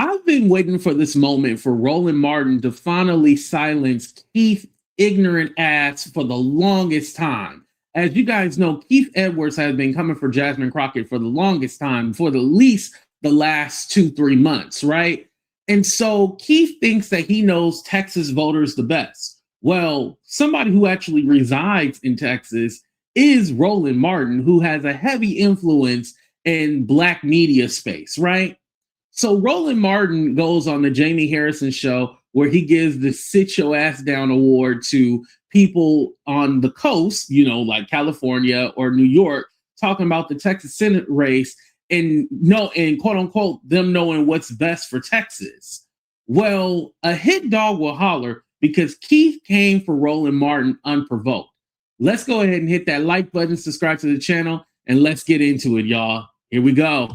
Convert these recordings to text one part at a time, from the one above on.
I've been waiting for this moment for Roland Martin to finally silence Keith's ignorant ass for the longest time. As you guys know, Keith Edwards has been coming for Jasmine Crockett for the longest time, for the least the last 2-3 months, right? And so Keith thinks that he knows Texas voters the best. Well, somebody who actually resides in Texas is Roland Martin, who has a heavy influence in Black media space, right? So Roland Martin goes on the Jamie Harrison show where he gives the Sit Your Ass Down award to people on the coast, you know, like California or New York, talking about the Texas Senate race and quote unquote, them knowing what's best for Texas. Well, a hit dog will holler because Keith came for Roland Martin unprovoked. Let's go ahead and hit that like button, subscribe to the channel, and let's get into it, y'all. Here we go.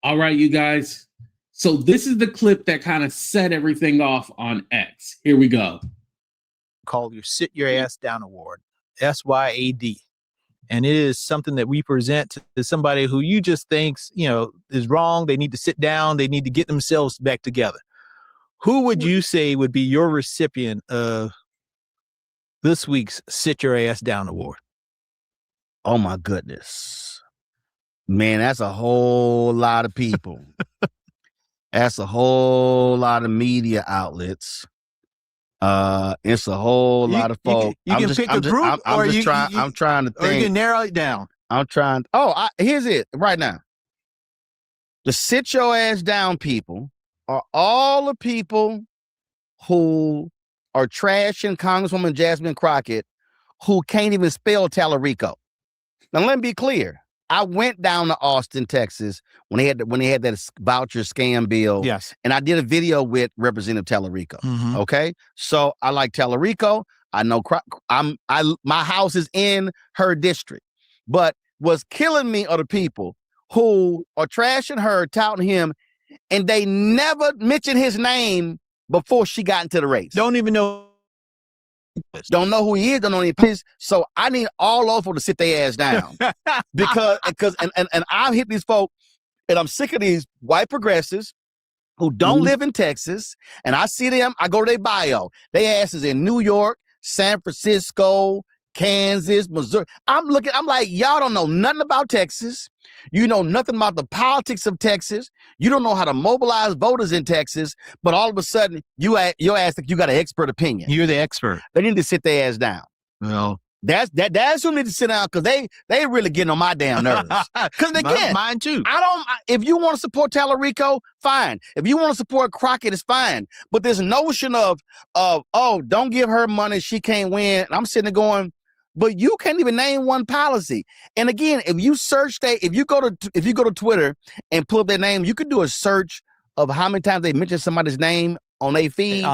All right, you guys. So this is the clip that kind of set everything off on X. Here we go. Called your Sit Your Ass Down Award, SYAD. And it is something that we present to somebody who you just thinks, you know, is wrong. They need to sit down. They need to get themselves back together. Who would you say would be your recipient of this week's Sit Your Ass Down Award? Oh, my goodness. Man, that's a whole lot of people. That's a whole lot of media outlets. It's a whole lot of folks. You can pick a group, I'm trying to think. Or you can narrow it down. Here's it right now. The Sit Your Ass Down people are all the people who are trashing Congresswoman Jasmine Crockett, who can't even spell Tallarico. Now, let me be clear. I went down to Austin, Texas, when they had that voucher scam bill. Yes. And I did a video with Representative Tallarico. Mm-hmm. Okay. So I like Tallarico. I know my house is in her district. But what's killing me are the people who are trashing her, touting him, and they never mention his name before she got into the race. Don't even know. Don't know who he is, don't know any place. So I need all those folks to sit their ass down. because I've hit these folks, and I'm sick of these white progressives who don't live in Texas, and I see them, I go to their bio. They asses in New York, San Francisco, Kansas, Missouri. I'm like, y'all don't know nothing about Texas. You know nothing about the politics of Texas. You don't know how to mobilize voters in Texas, but all of a sudden, your ass think you got an expert opinion. You're the expert. They need to sit their ass down. Well, that's who need to sit down, because they really getting on my damn nerves. Because again, mine too. If you want to support Tallarico, fine. If you want to support Crockett, it's fine. But this notion of don't give her money, she can't win. And I'm sitting there going, but you can't even name one policy. And again, if you go to Twitter and pull up their name, you can do a search of how many times they mention somebody's name on their feed.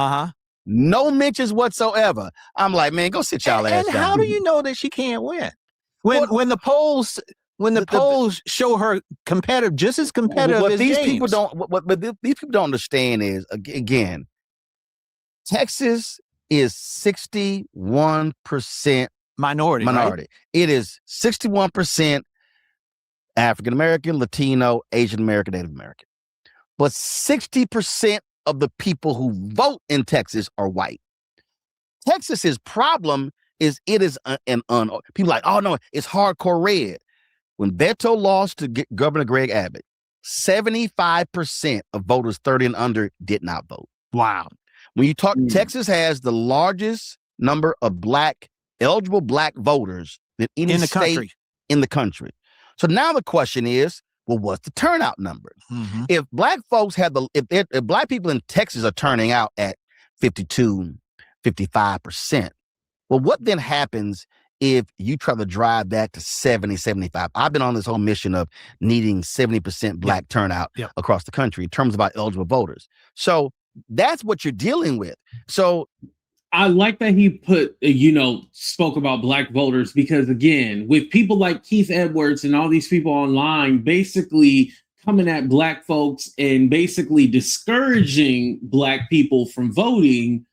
No mentions whatsoever. I'm like, man, go sit y'all ass down. And how do you know that she can't win? When the polls show her competitive, just as competitive what as these James. people don't what these people don't understand is, again, Texas is 61% minority. Right? It is 61% African American, Latino, Asian American, Native American. But 60% of the people who vote in Texas are white. Texas's problem is it is people like, oh no, it's hardcore red. When Beto lost to Governor Greg Abbott, 75% of voters 30 and under did not vote. Wow. When you talk, Texas has the largest number of eligible black voters than any state in the country. So now the question is, well, what's the turnout number? Mm-hmm. If black folks if black people in Texas are turning out at 52, 55%, well, what then happens if you try to drive that to 70, 75? I've been on this whole mission of needing 70% black turnout across the country in terms of our eligible voters. So that's what you're dealing with. So I like that he spoke about black voters, because again, with people like Keith Edwards and all these people online basically coming at black folks and basically discouraging black people from voting,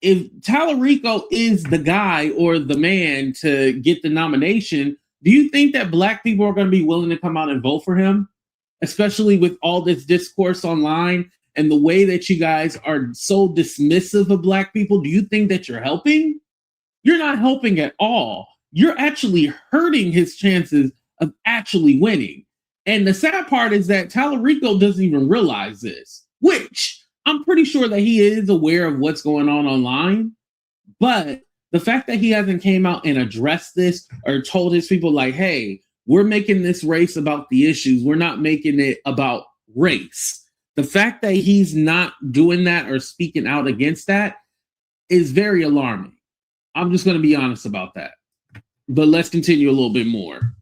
if Tallarico is the guy or the man to get the nomination, do you think that black people are going to be willing to come out and vote for him? Especially with all this discourse online and the way that you guys are so dismissive of black people, do you think that you're helping? You're not helping at all. You're actually hurting his chances of actually winning. And the sad part is that Tallarico doesn't even realize this, which I'm pretty sure that he is aware of what's going on online. But the fact that he hasn't came out and addressed this or told his people like, hey, we're making this race about the issues. We're not making it about race. The fact that he's not doing that or speaking out against that is very alarming. I'm just going to be honest about that. But let's continue a little bit more.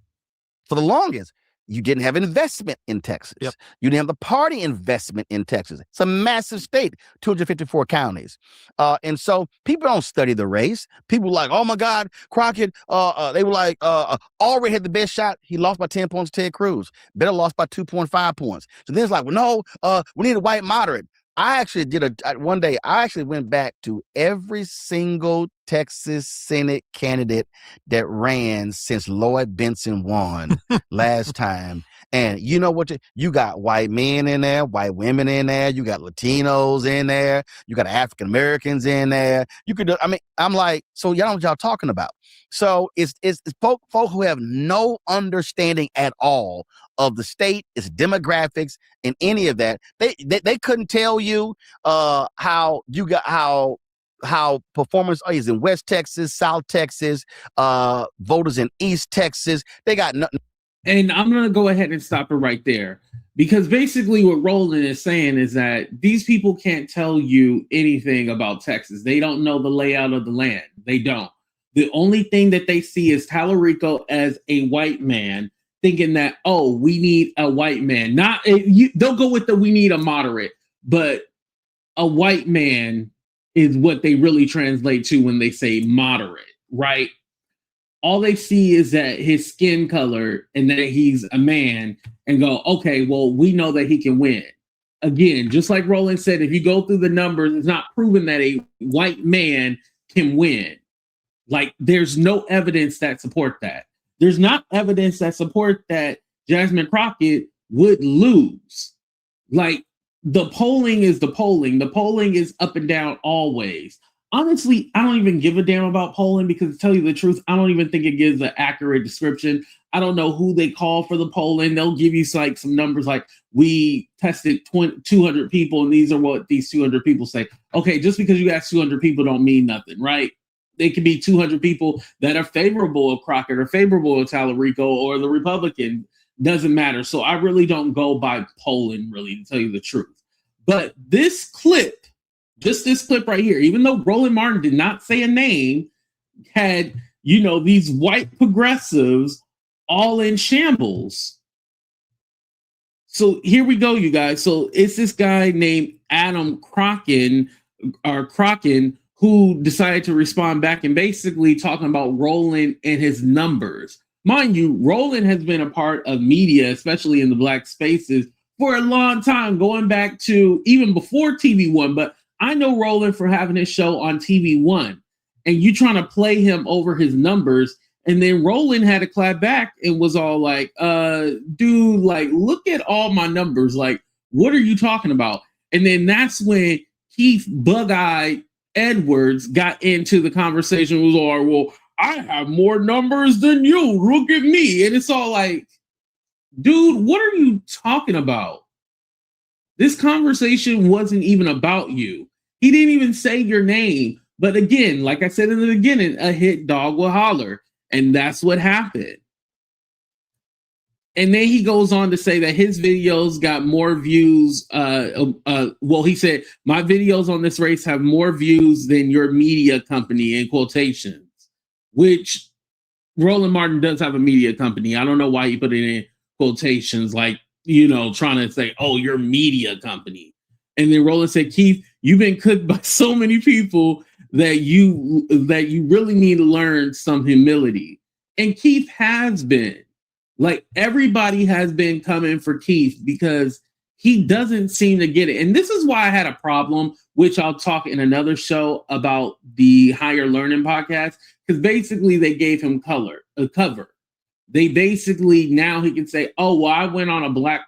For the longest, you didn't have investment in Texas. Yep. You didn't have the party investment in Texas. It's a massive state, 254 counties. And so people don't study the race. People like, oh my God, Crockett, they were like, already had the best shot. He lost by 10 points to Ted Cruz. Better lost by 2.5 points. So then it's like, well, no, we need a white moderate. I actually one day, I actually went back to every single Texas Senate candidate that ran since Lloyd Benson won last time. And you know what? You got white men in there, white women in there. You got Latinos in there. You got African Americans in there. You could, I mean, I'm like, so y'all know what y'all talking about. So it's folk who have no understanding at all of the state, its demographics, and any of that. They couldn't tell you how performance is in West Texas, South Texas, voters in East Texas. They got nothing. And I'm going to go ahead and stop it right there, because basically what Roland is saying is that these people can't tell you anything about Texas. They don't know the layout of the land. They don't. The only thing that they see is Tallarico as a white man, thinking that, oh, we need a white man. They'll go with we need a moderate, but a white man is what they really translate to when they say moderate, right? All they see is that his skin color and that he's a man and go, okay, well, we know that he can win. Again, just like Roland said, if you go through the numbers, it's not proven that a white man can win. Like, there's no evidence that support that. There's not evidence that support that Jasmine Crockett would lose. Like, the polling is the polling. The polling is up and down always. Honestly, I don't even give a damn about polling, because to tell you the truth, I don't even think it gives an accurate description. I don't know who they call for the polling. They'll give you like some numbers like, we tested 200 people and these are what these 200 people say. Okay, just because you ask 200 people don't mean nothing, right? It could be 200 people that are favorable of Crockett or favorable of Tallarico or the Republican. Doesn't matter. So I really don't go by polling, really, to tell you the truth. But this clip, just this clip right here, even though Roland Martin did not say a name, had, these white progressives all in shambles. So here we go, you guys. So it's this guy named Adam Crockett, who decided to respond back and basically talking about Roland and his numbers. Mind you, Roland has been a part of media, especially in the black spaces, for a long time, going back to even before TV One. But I know Roland for having his show on TV One, and you trying to play him over his numbers. And then Roland had to clap back and was all like, dude, like, look at all my numbers. Like, what are you talking about? And then that's when Keith Bug-Eyed Edwards got into the conversation. Was all right, well, I have more numbers than you. Look at me. And it's all like, dude, what are you talking about? This conversation wasn't even about you. He didn't even say your name. But again, like I said in the beginning, a hit dog will holler. And that's what happened. And then he goes on to say that his videos got more views. Well, he said, my videos on this race have more views than your media company, in quotations, which Roland Martin does have a media company. I don't know why he put it in quotations, like, trying to say, oh, your media company. And then Roland said, Keith, you've been cooked by so many people that you really need to learn some humility. And Keith has been. Like, everybody has been coming for Keith because he doesn't seem to get it. And this is why I had a problem, which I'll talk in another show about the Higher Learning podcast, because basically they gave him a cover. They basically, now he can say, oh, well, I went on a black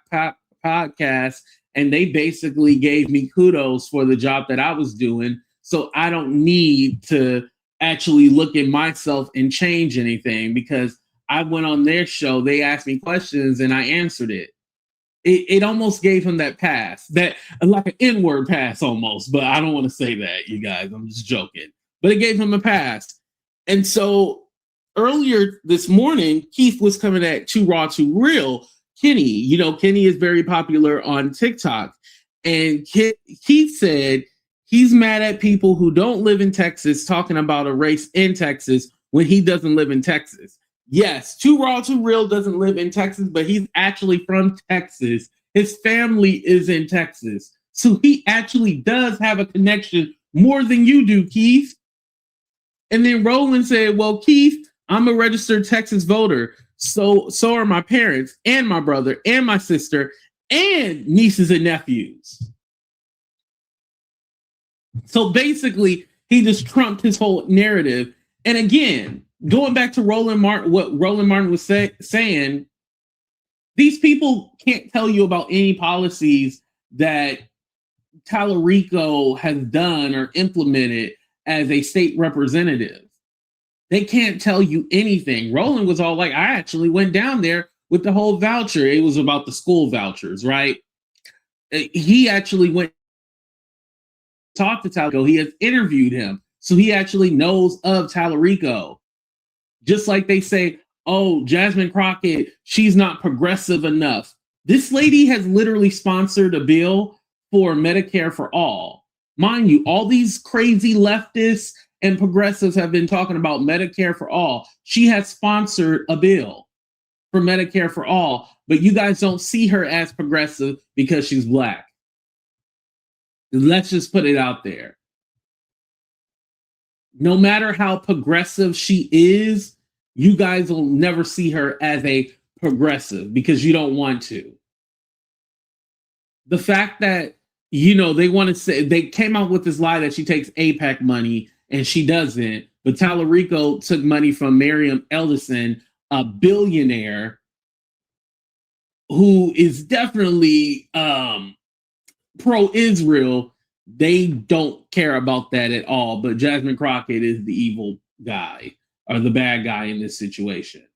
podcast and they basically gave me kudos for the job that I was doing. So I don't need to actually look at myself and change anything because I went on their show. They asked me questions and I answered it. It almost gave him that pass, that like an N-word pass almost, but I don't want to say that, you guys. I'm just joking. But it gave him a pass. And so earlier this morning, Keith was coming at Too Raw, Too Real. Kenny, you know, Kenny is very popular on TikTok. And Keith said he's mad at people who don't live in Texas talking about a race in Texas when he doesn't live in Texas. Yes, Too Raw, Too Real doesn't live in Texas, but he's actually from Texas. His family is in Texas. So he actually does have a connection more than you do, Keith. And then Roland said, well, Keith, I'm a registered Texas voter. So are my parents and my brother and my sister and nieces and nephews. So basically, he just trumped his whole narrative. And again, going back to Roland Martin, what Roland Martin was saying, these people can't tell you about any policies that Tallarico has done or implemented as a state representative. They can't tell you anything. Roland was all like, I actually went down there with the whole voucher. It was about the school vouchers, right? He actually went to talk to Tallarico. He has interviewed him. So he actually knows of Tallarico. Just like they say, oh, Jasmine Crockett, she's not progressive enough. This lady has literally sponsored a bill for Medicare for all. Mind you, all these crazy leftists and progressives have been talking about Medicare for all. She has sponsored a bill for Medicare for all, but you guys don't see her as progressive because she's Black. Let's just put it out there. No matter how progressive she is, you guys will never see her as a progressive because you don't want to. The fact that, you know, they want to say, they came out with this lie that she takes AIPAC money and she doesn't, but Tallarico took money from Miriam Ellison, a billionaire who is definitely pro-Israel. They don't care about that at all, but Jasmine Crockett is the evil guy or the bad guy in this situation.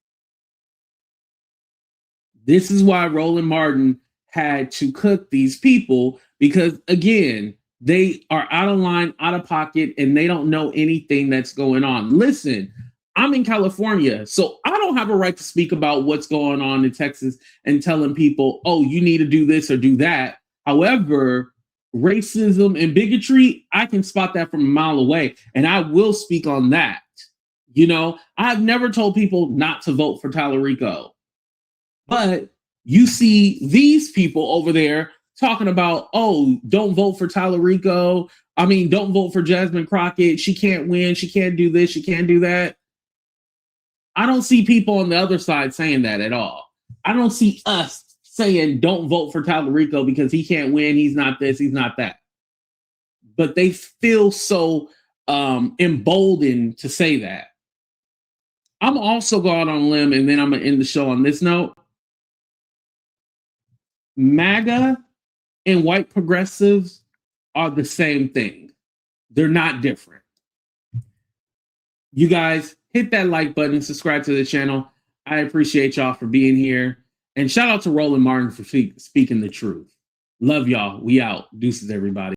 This is why Roland Martin had to cook these people because, again, they are out of line, out of pocket, and they don't know anything that's going on. Listen, I'm in California, so I don't have a right to speak about what's going on in Texas and telling people, oh, you need to do this or do that. However, racism and bigotry, I can spot that from a mile away, and I will speak on that. You know, I've never told people not to vote for Tallarico, but you see these people over there talking about, oh, don't vote for Tallarico. I mean, don't vote for Jasmine Crockett. She can't win. She can't do this. She can't do that. I don't see people on the other side saying that at all. I don't see us saying don't vote for Tallarico because he can't win. He's not this. He's not that. But they feel so emboldened to say that. I'm also going on a limb, and then I'm going to end the show on this note. MAGA and white progressives are the same thing. They're not different. You guys, hit that like button, subscribe to the channel. I appreciate y'all for being here. And shout out to Roland Martin for speaking the truth. Love y'all. We out. Deuces, everybody.